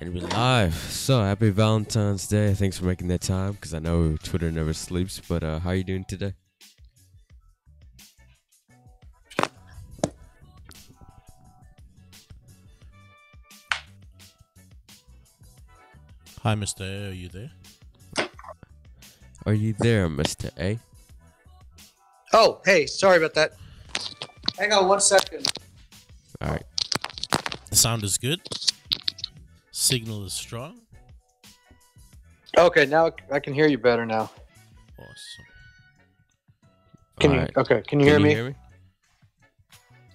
And we're live. So happy Valentine's Day. Thanks for making that time, because I know Twitter never sleeps. But how are you doing today? Hi, Mr. A. Are you there? Are you there, Mr. A? Oh, hey, sorry about that. Hang on 1 second. All right. The sound is good. Signal is strong. Okay, now I can hear you better now. Awesome. Can you? Alright. Okay, can you hear me?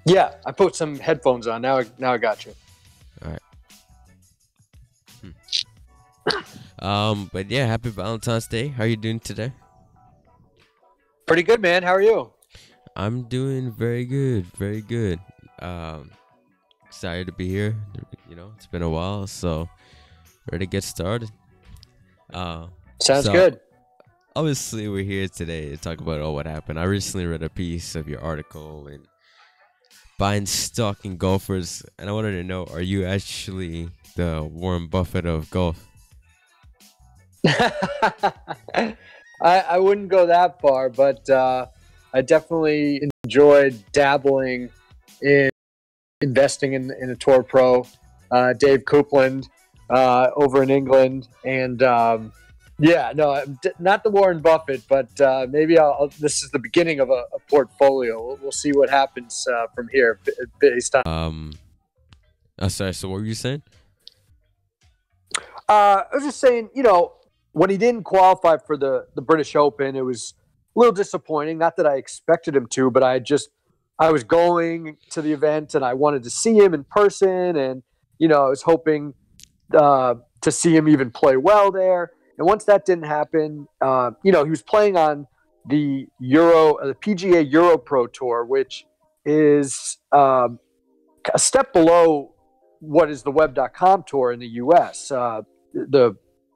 Yeah, I put some headphones on. Now I got you. All right. But yeah, happy Valentine's Day. How are you doing today? Pretty good, man. How are you? I'm doing very good, very good. Excited to be here. You know, it's been a while, so ready to get started. Sounds good. Obviously, we're here today to talk about what happened. I recently read a piece of your article in buying stock in golfers, and I wanted to know: are you actually the Warren Buffett of golf? I wouldn't go that far, but I definitely enjoyed dabbling in investing in a tour pro, Dave Copeland, over in England, and not the Warren Buffett, but maybe this is the beginning of a portfolio. We'll see what happens from here based on. Sorry. So what were you saying? I was just saying, when he didn't qualify for the British Open, it was a little disappointing. Not that I expected him to, but I was going to the event and I wanted to see him in person, and I was hoping to see him even play well there. And once that didn't happen, he was playing on the PGA Euro Pro Tour, which is a step below what is the Web.com Tour in the U.S.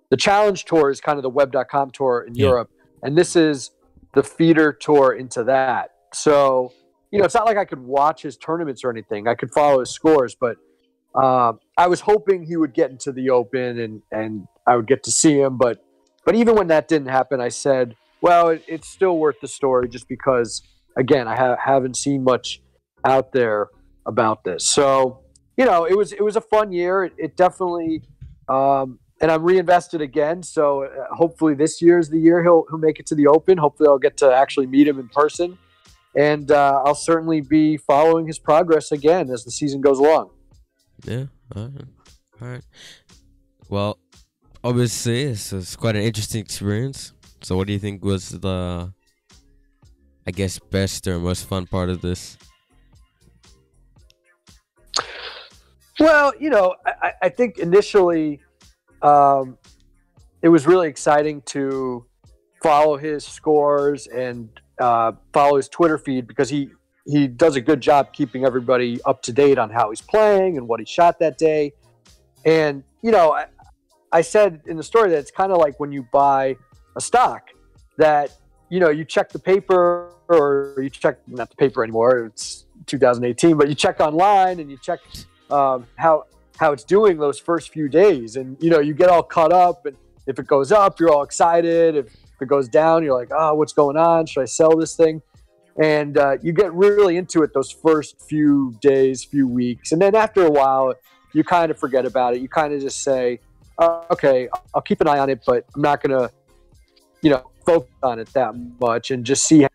The Challenge Tour is kind of the Web.com Tour in Europe, and this is the feeder tour into that. So, it's not like I could watch his tournaments or anything. I could follow his scores, but I was hoping he would get into the Open and I would get to see him. But even when that didn't happen, I said, well, it's still worth the story just because, again, I haven't seen much out there about this. So, it was a fun year. It definitely and I'm reinvested again. So hopefully this year is the year he'll make it to the Open. Hopefully I'll get to actually meet him in person. And I'll certainly be following his progress again as the season goes along. Yeah. All right. Well, obviously, it's quite an interesting experience. So what do you think was the, I guess, best or most fun part of this? Well, I think initially it was really exciting to follow his scores and follow his Twitter feed, because he does a good job keeping everybody up to date on how he's playing and what he shot that day. And, I said in the story that it's kind of like when you buy a stock that, you check the paper, or you check, not the paper anymore, it's 2018, but you check online and you check how it's doing those first few days. And, you get all caught up, and if it goes up, you're all excited. If it goes down, you're like, oh, what's going on? Should I sell this thing? And you get really into it those first few days, few weeks. And then after a while, you kind of forget about it. You kind of just say, okay, I'll keep an eye on it, but I'm not going to, focus on it that much, and just see.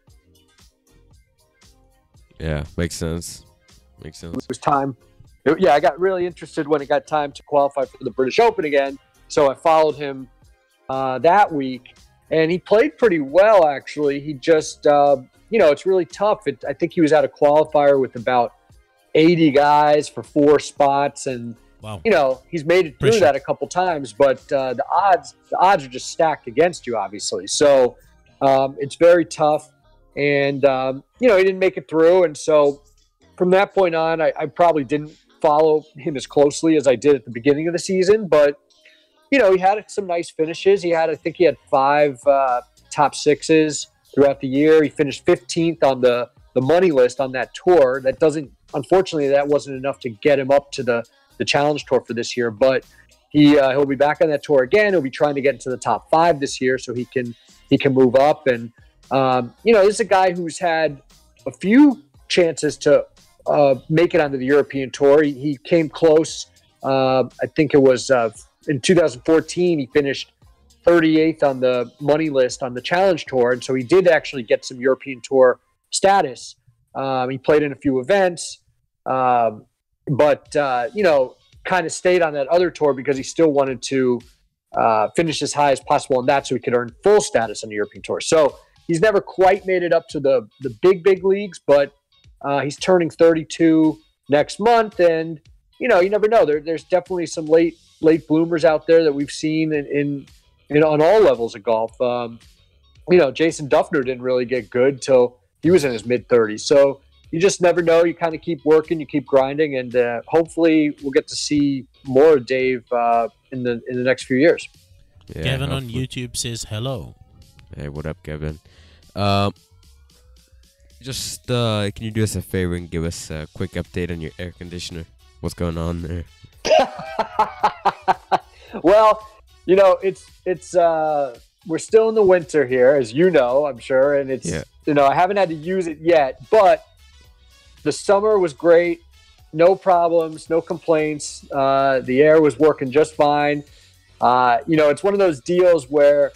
Yeah, makes sense. It was time. I got really interested when it got time to qualify for the British Open again. So I followed him that week, and he played pretty well, actually. He just, it's really tough. I think he was at a qualifier with about 80 guys for 4 spots, and wow. He's made it through that a couple times, but the odds are just stacked against you, obviously. So it's very tough, and he didn't make it through, and so from that point on, I probably didn't follow him as closely as I did at the beginning of the season, but he had some nice finishes. I think he had 5 top 6s throughout the year. He finished 15th on the money list on that tour. Unfortunately, that wasn't enough to get him up to the Challenge Tour for this year, but He'll be back on that tour again. He'll be trying to get into the top 5 this year, so he can move up. And this is a guy who's had a few chances to make it onto the European tour. He came close. I think it was in 2014. He finished 38th on the money list on the Challenge Tour, and so he did actually get some European Tour status. He played in a few events, but kind of stayed on that other tour because he still wanted to finish as high as possible on that so he could earn full status on the European Tour. So he's never quite made it up to the big leagues, but he's turning 32 next month, and you never know. There's definitely some late bloomers out there that we've seen in on all levels of golf. Jason Duffner didn't really get good till he was in his mid-30s. So you just never know. You kind of keep working, you keep grinding, and hopefully we'll get to see more of Dave in the next few years. Yeah, Kevin hopefully. On YouTube says hello. Hey, what up, Kevin? Can you do us a favor and give us a quick update on your air conditioner? What's going on there? Well, it's we're still in the winter here, as you know, I'm sure, and it's I haven't had to use it yet, but the summer was great, no problems, no complaints. The air was working just fine. It's one of those deals where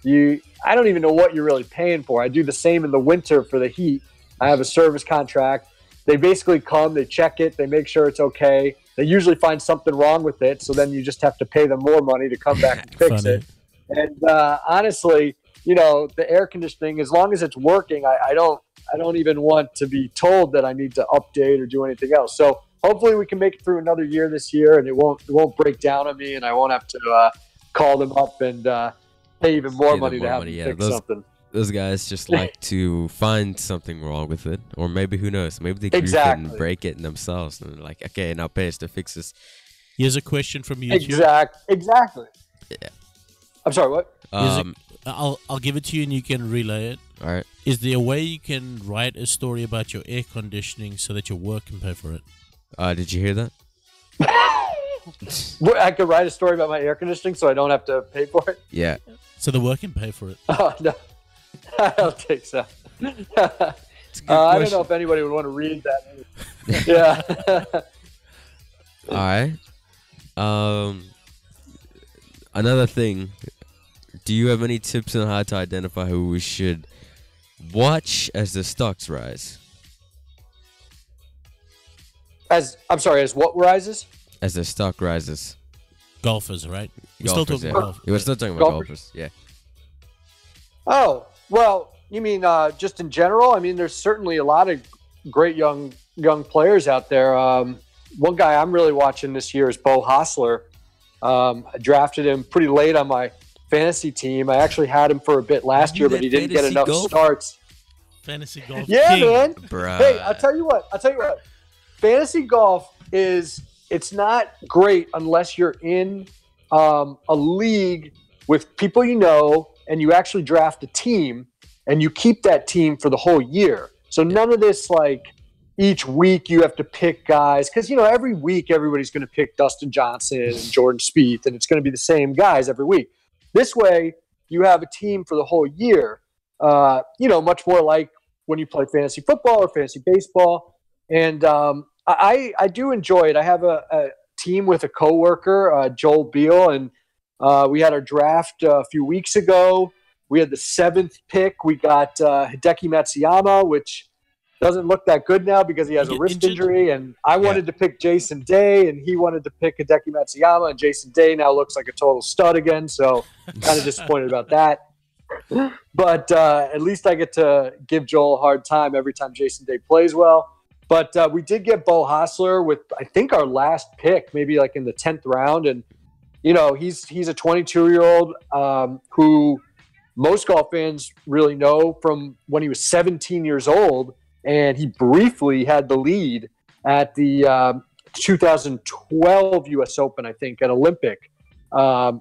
I don't even know what you're really paying for. I do the same in the winter for the heat. I have a service contract. They basically come, they check it, they make sure it's okay. They usually find something wrong with it, so then you just have to pay them more money to come back and fix it. And honestly, the air conditioning, as long as it's working, I don't even want to be told that I need to update or do anything else. So hopefully we can make it through another year this year, and it won't break down on me, and I won't have to call them up and pay even more money to have them fix something. Those guys just like to find something wrong with it, or maybe who knows? Maybe they can break it themselves, and they're like, okay, now pay us to fix this. Here's a question from YouTube. Exactly. Yeah. I'm sorry. What? I'll give it to you, and you can relay it. All right. Is there a way you can write a story about your air conditioning so that your work can pay for it? Did you hear that? I could write a story about my air conditioning so I don't have to pay for it? Yeah. So the work can pay for it? Oh, no. I don't think so. I don't know if anybody would want to read that. Yeah. All right. Another thing. Do you have any tips on how to identify who we should watch as the stocks rise? As what rises? As the stock rises. Golfers, right? We're still talking about golf. We're still talking about golfers, yeah. Oh, well, you mean just in general? I mean, there's certainly a lot of great young players out there. One guy I'm really watching this year is Beau Hossler. I drafted him pretty late on my fantasy team. I actually had him for a bit last year, but he didn't get enough starts. Fantasy golf. Yeah, king. man. Bruh. Hey, I'll tell you what. Fantasy golf it's not great unless you're in a league with people you know, and you actually draft a team and you keep that team for the whole year. So none of this like each week you have to pick guys, because every week everybody's going to pick Dustin Johnson and Jordan Spieth, and it's going to be the same guys every week. This way you have a team for the whole year. Much more like when you play fantasy football or fantasy baseball. And I do enjoy it. I have a team with a coworker, Joel Beal, and we had our draft a few weeks ago. We had the 7th pick. We got Hideki Matsuyama, which doesn't look that good now because he has a wrist injury. And I wanted to pick Jason Day, and he wanted to pick Hideki Matsuyama. And Jason Day now looks like a total stud again, so kind of disappointed about that. But at least I get to give Joel a hard time every time Jason Day plays well. But we did get Beau Hossler with, I think, our last pick, maybe like in the 10th round. And, he's a 22-year-old who most golf fans really know from when he was 17 years old. And he briefly had the lead at the 2012 U.S. Open, I think, at Olympic,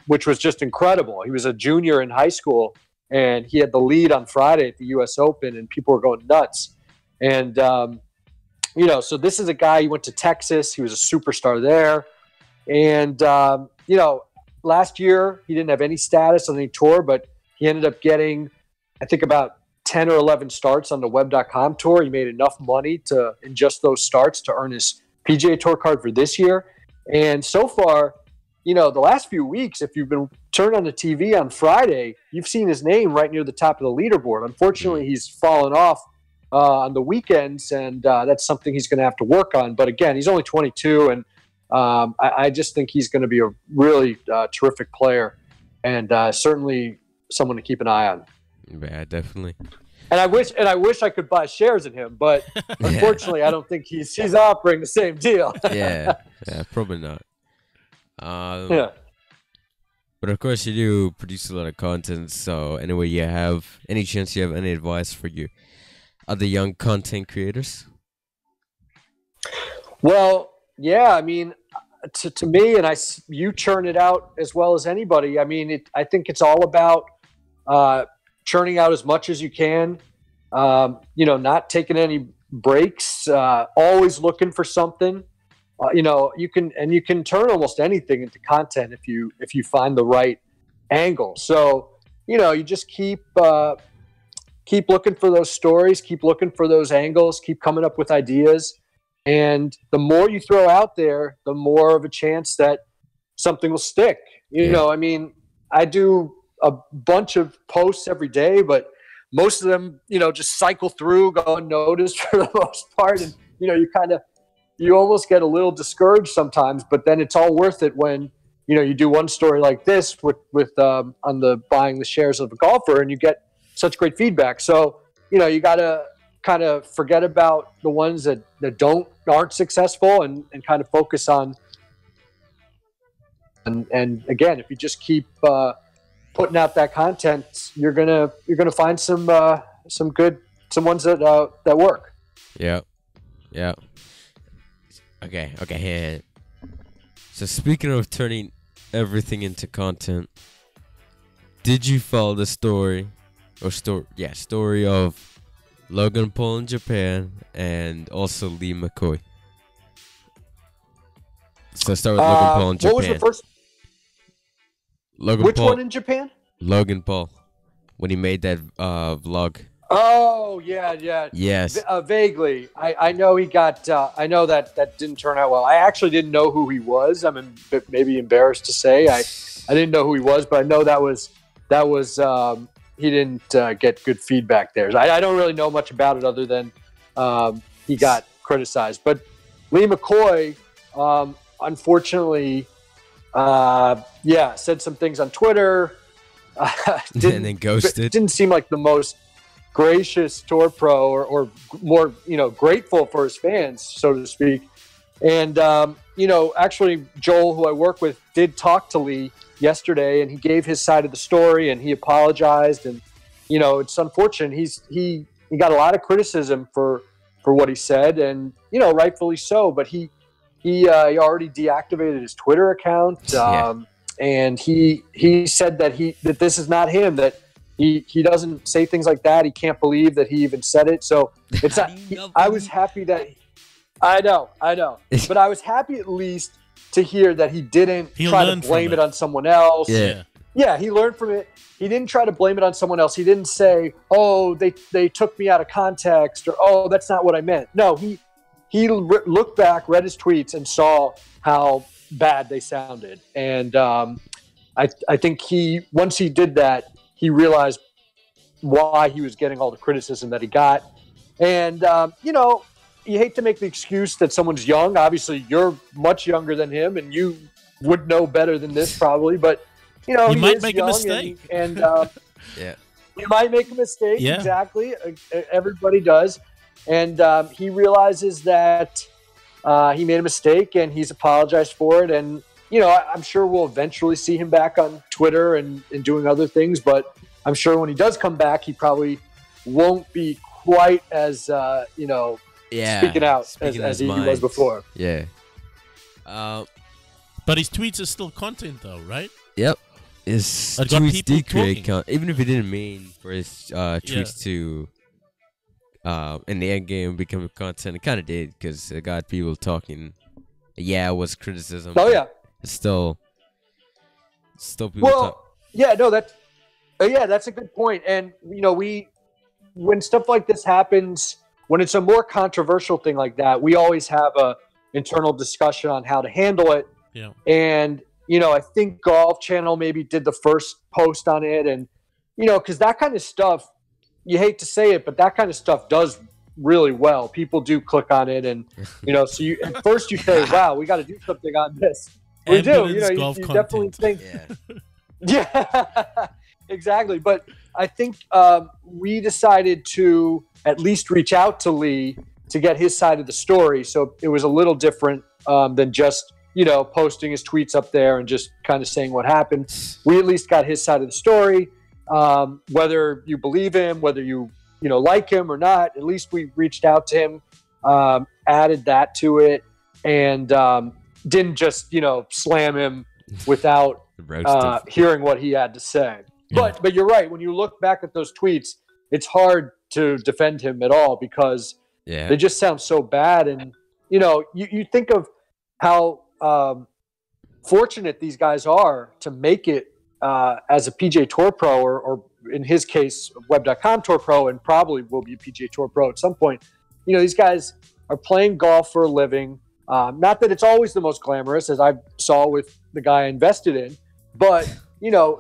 which was just incredible. He was a junior in high school, and he had the lead on Friday at the U.S. Open, and people were going nuts. And, so this is a guy, he went to Texas. He was a superstar there. And, last year he didn't have any status on any tour, but he ended up getting, I think, about 10 or 11 starts on the web.com tour. He made enough money in just those starts to earn his PGA Tour card for this year. And so far, the last few weeks, if you've been turned on the TV on Friday, you've seen his name right near the top of the leaderboard. Unfortunately, he's fallen off on the weekends, and that's something he's going to have to work on. But again, he's only 22, and I just think he's going to be a really terrific player, and certainly someone to keep an eye on. Yeah, definitely. And I wish I could buy shares in him, but unfortunately, I don't think he's offering the same deal. yeah, probably not. Yeah. But of course, you do produce a lot of content. So anyway, any chance you have any advice for you other young content creators? Well, yeah. I mean, to me, and you churn it out as well as anybody. I mean, I think it's all about churning out as much as you can. Not taking any breaks. Always looking for something. You can turn almost anything into content if you find the right angle. So, you just keep looking for those stories, keep looking for those angles, keep coming up with ideas. And the more you throw out there, the more of a chance that something will stick. I mean, I do a bunch of posts every day, but most of them, just cycle through, go unnoticed for the most part. And, you almost get a little discouraged sometimes, but then it's all worth it when, you do one story like this with on the buying the shares of a golfer, and you get such great feedback. So, you got to kind of forget about the ones that aren't successful and kind of focus on. And again, if you just keep putting out that content, you're gonna find some ones that work. Yeah. Okay. So speaking of turning everything into content, did you follow the story of Logan Paul in Japan and also Lee McCoy? So start with Logan Paul in Japan. What was the first? Which one in Japan? Logan Paul, when he made that vlog. Oh, yeah. Yes. Vaguely. I know he got, I know that didn't turn out well. I actually didn't know who he was. I'm maybe embarrassed to say. I didn't know who he was, but I know that was he didn't get good feedback there. I don't really know much about it other than he got criticized. But Lee McCoy, unfortunately, said some things on Twitter. And then ghosted. Didn't seem like the most gracious tour pro or more, grateful for his fans, so to speak. And, actually Joel, who I work with, did talk to Lee yesterday, and he gave his side of the story, and he apologized. And, it's unfortunate. He got a lot of criticism for what he said, and, rightfully so, but he already deactivated his Twitter account. And he said that this is not him, that he doesn't say things like that. He can't believe that he even said it. So it's not, I was happy that I know, but I was happy at least to hear that he didn't try to blame it on someone else. Yeah, he learned from it. He didn't try to blame it on someone else. He didn't say, "Oh, they took me out of context," or "Oh, that's not what I meant." No, he looked back, read his tweets, and saw how bad they sounded. And I think once he did that, he realized why he was getting all the criticism that he got. And, you hate to make the excuse that someone's young. Obviously, you're much younger than him, and you would know better than this probably. But, he might make a mistake. And yeah, he might make a mistake. Yeah. Exactly. Everybody does. And he realizes that he made a mistake, and he's apologized for it. And, I'm sure we'll eventually see him back on Twitter and doing other things. But I'm sure when he does come back, he probably won't be quite as, speaking out as he was before. Yeah. But his tweets are still content, though, right? Yep. His tweets did create content, even if he didn't mean for his tweets to, in the end game, become content. It kind of did, because it got people talking. Yeah, it was criticism. Oh, yeah. It's still, Still people talk. That's a good point. And when stuff like this happens, when it's a more controversial thing like that, we always have a internal discussion on how to handle it. Yeah. And I think Golf Channel maybe did the first post on it, and because that kind of stuff, you hate to say it, but that kind of stuff does really well. People do click on it, and so you at first you say, "Wow, we got to do something on this." We do. You definitely think, yeah, exactly. But I think we decided to at least reach out to Lee to get his side of the story. So it was a little different than just posting his tweets up there and just kind of saying what happened. We at least got his side of the story. Whether you believe him, whether you like him or not, at least we reached out to him, added that to it, and didn't just slam him without hearing what he had to say. Yeah. But you're right. When you look back at those tweets, it's hard to defend him at all because they just sound so bad. And you think of how fortunate these guys are to make it as a PGA Tour pro, or in his case, Web.com Tour pro, and probably will be a PGA Tour pro at some point. These guys are playing golf for a living. Not that it's always the most glamorous, as I saw with the guy I invested in, but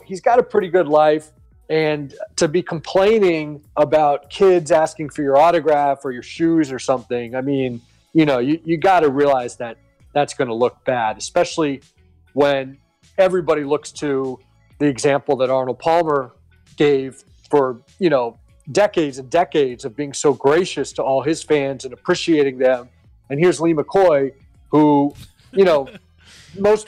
he's got a pretty good life. And to be complaining about kids asking for your autograph or your shoes or something, I mean, you got to realize that that's going to look bad, especially when everybody looks to the example that Arnold Palmer gave for, decades and decades of being so gracious to all his fans and appreciating them. And here's Lee McCoy, who, most